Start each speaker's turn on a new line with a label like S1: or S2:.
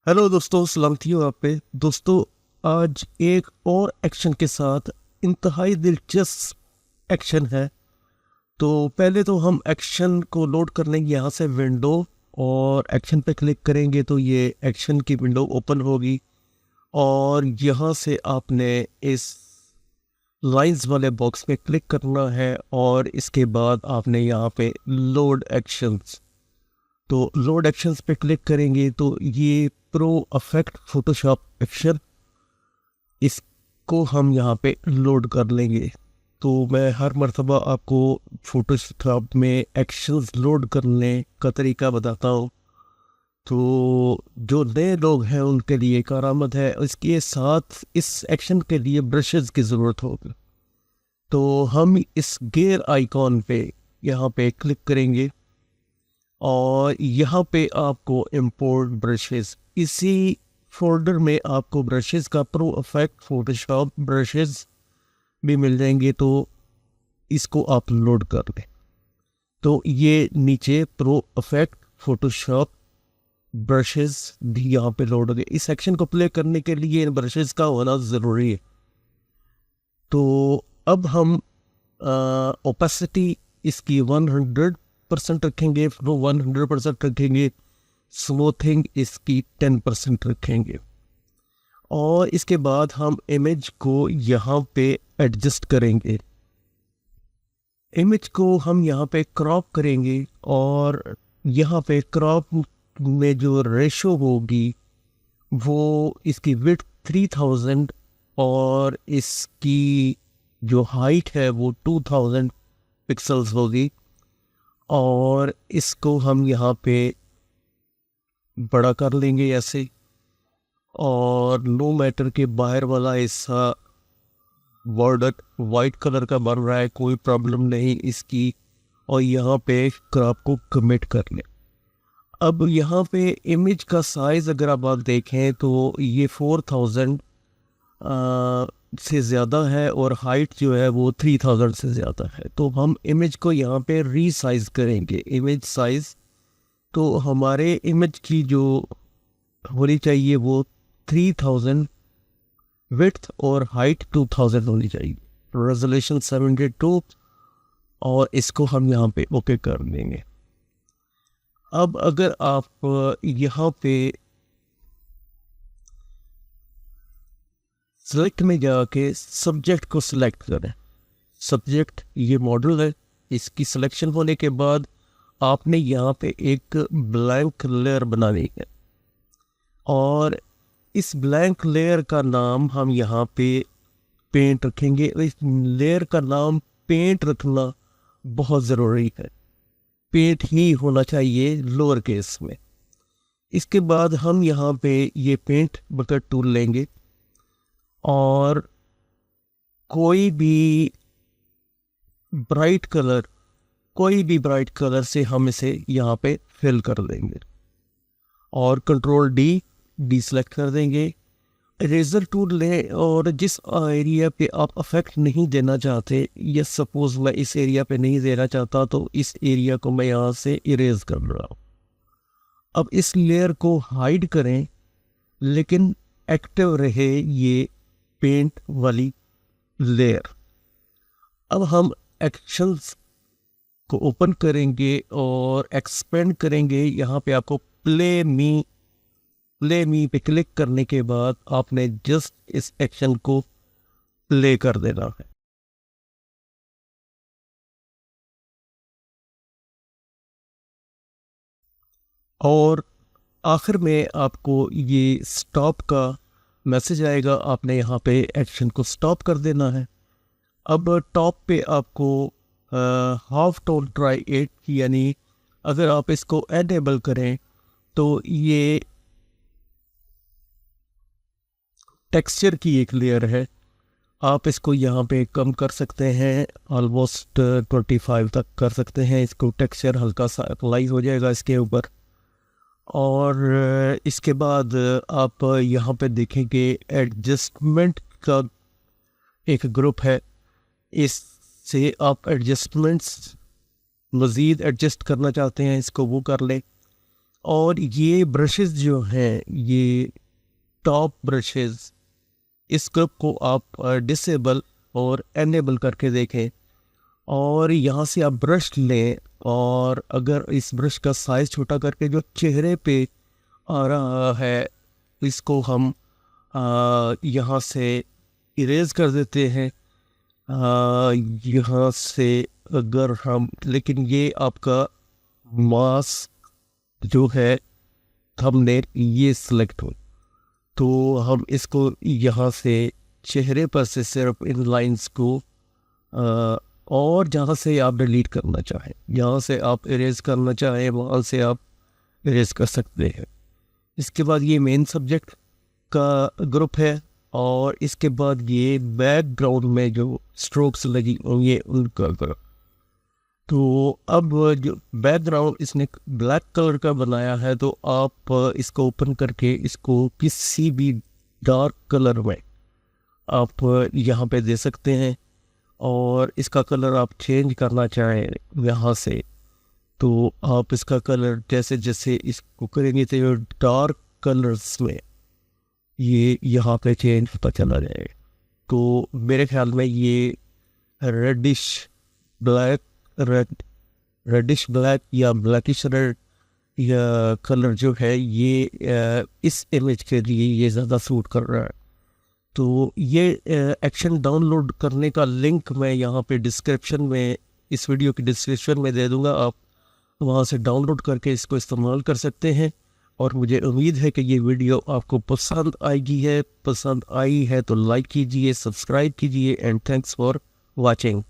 S1: Hello दोस्तों, सलामती हो आप पे। दोस्तों, आज एक और एक्शन के साथ इंतहाई दिलचस्प एक्शन है। तो पहले तो हम एक्शन को लोड कर लेंगे यहाँ से विंडो, और एक्शन पे क्लिक करेंगे तो ये एक्शन की विंडो ओपन होगी। और यहाँ से आपने इस लाइंस वाले बॉक्स पे क्लिक करना है, और इसके बाद आपने यहाँ पे लोड एक्शंस, तो लोड एक्शंस पे क्लिक करेंगे तो ये प्रो अफेक्ट फोटोशॉप एक्शन, इसको हम यहाँ पे लोड कर लेंगे। तो मैं हर मर्तबा आपको फोटोशॉप में एक्शंस लोड करने का तरीका बताता हूँ। तो जो नए लोग हैं उनके लिए करामत है। इसके साथ इस एक्शन के लिए ब्रशेस की ज़रूरत होगी। तो हम इस गेयर आइकॉन पे यहाँ पे क्लिक करेंगे, और यहाँ पे आपको इंपोर्ट ब्रशेस, इसी फोल्डर में आपको ब्रशेस का प्रो इफेक्ट फोटोशॉप ब्रशेस भी मिल जाएंगे। तो इसको आप लोड कर लें। तो ये नीचे प्रो इफेक्ट फोटोशॉप ब्रशेस भी यहाँ पे लोड हो गए। इस सेक्शन को प्ले करने के लिए इन ब्रशेस का होना ज़रूरी है। तो अब हम ओपेसिटी इसकी 100% रखेंगे, फ्लो 100% रखेंगे, स्मूथिंग इसकी 10% रखेंगे। और इसके बाद हम इमेज को यहाँ पे एडजस्ट करेंगे। इमेज को हम यहाँ पे क्रॉप करेंगे, और यहाँ पे क्रॉप में जो रेशो होगी वो इसकी विड्थ 3000 और इसकी जो हाइट है वो 2000 पिक्सल्स होगी। और इसको हम यहाँ पे बड़ा कर लेंगे ऐसे। और नो मैटर के बाहर वाला हिस्सा बॉर्डर वाइट कलर का बन रहा है, कोई प्रॉब्लम नहीं इसकी। और यहाँ पे क्रॉप को कमिट कर लें। अब यहाँ पे इमेज का साइज़ अगर आप देखें तो ये 4000 से ज़्यादा है, और हाइट जो है वो 3000 से ज़्यादा है। तो हम इमेज को यहाँ पे रीसाइज करेंगे। इमेज साइज़ तो हमारे इमेज की जो होनी चाहिए वो 3000 विड्थ और हाइट 2000 होनी चाहिए, रेजोल्यूशन 72। और इसको हम यहाँ पे ओके कर देंगे। अब अगर आप यहाँ पे सेलेक्ट में जाके सब्जेक्ट को सिलेक्ट करें। सब्जेक्ट ये मॉडल है, इसकी सिलेक्शन होने के बाद आपने यहाँ पे एक ब्लैंक लेयर बनानी है। और इस ब्लैंक लेयर का नाम हम यहाँ पे पेंट रखेंगे। इस लेयर का नाम पेंट रखना बहुत ज़रूरी है, पेंट ही होना चाहिए लोअर केस में। इसके बाद हम यहाँ पे ये पेंट बकेट टूल लेंगे, और कोई भी ब्राइट कलर से हम इसे यहाँ पे फिल कर देंगे, और कंट्रोल डी सेलेक्ट कर देंगे। इरेजर टूल लें, और जिस एरिया पे आप इफेक्ट नहीं देना चाहते, या सपोज मैं इस एरिया पे नहीं देना चाहता, तो इस एरिया को मैं यहाँ से इरेज कर रहा हूँ। अब इस लेयर को हाइड करें, लेकिन एक्टिव रहे ये पेंट वाली लेयर। अब हम एक्शंस को ओपन करेंगे और एक्सपेंड करेंगे। यहाँ पे आपको प्ले मी पे क्लिक करने के बाद आपने जस्ट इस एक्शन को प्ले कर देना है। और आखिर में आपको ये स्टॉप का मैसेज आएगा, आपने यहाँ पे एक्शन को स्टॉप कर देना है। अब टॉप पे आपको हाफ टोन ट्राई एट, यानी अगर आप इसको एनेबल करें तो ये टेक्सचर की एक लेयर है, आप इसको यहाँ पे कम कर सकते हैं, ऑलमोस्ट 25 तक कर सकते हैं। इसको टेक्सचर हल्का सा अप्लाई हो जाएगा इसके ऊपर। और इसके बाद आप यहाँ पे देखेंगे एडजस्टमेंट का एक ग्रुप है, इससे आप एडजस्टमेंट्स मज़ीद एडजस्ट करना चाहते हैं, इसको वो कर लें। और ये ब्रशेस जो हैं, ये टॉप ब्रशेस, इस ग्रुप को आप डिसेबल और एनेबल करके देखें और यहाँ से आप ब्रश लें और अगर इस ब्रश का साइज़ छोटा करके जो चेहरे पे आ रहा है इसको हम यहाँ से इरेज कर देते हैं। यहाँ से अगर हम, लेकिन ये आपका मास्क जो है थंबनेल ये सिलेक्ट हो, तो हम इसको यहाँ से चेहरे पर से सिर्फ इन लाइंस को और जहाँ से आप डिलीट करना चाहें, यहाँ से आप इरेज करना चाहें वहाँ से आप इरेज कर सकते हैं। इसके बाद ये मेन सब्जेक्ट का ग्रुप है और इसके बाद ये बैकग्राउंड में जो स्ट्रोक्स लगी होंगे उनका ग्रुप। तो अब जो बैकग्राउंड इसने ब्लैक कलर का बनाया है तो आप इसको ओपन करके इसको किसी भी डार्क कलर में आप यहाँ पे दे सकते हैं और इसका कलर आप चेंज करना चाहें यहाँ से तो आप इसका कलर जैसे जैसे इसको करेंगे तो डार्क कलर्स में ये यहाँ पे चेंज होता चला जाएगा। तो मेरे ख्याल में ये रेडिश ब्लैक या ब्लैकिश रेड या कलर जो है ये इस इमेज के लिए ये ज़्यादा सूट कर रहा है। तो ये एक्शन डाउनलोड करने का लिंक मैं यहाँ पे डिस्क्रिप्शन में, इस वीडियो की डिस्क्रिप्शन में दे दूँगा, आप वहाँ से डाउनलोड करके इसको इस्तेमाल कर सकते हैं। और मुझे उम्मीद है कि ये वीडियो आपको पसंद आई है तो लाइक कीजिए, सब्सक्राइब कीजिए एंड थैंक्स फॉर वॉचिंग।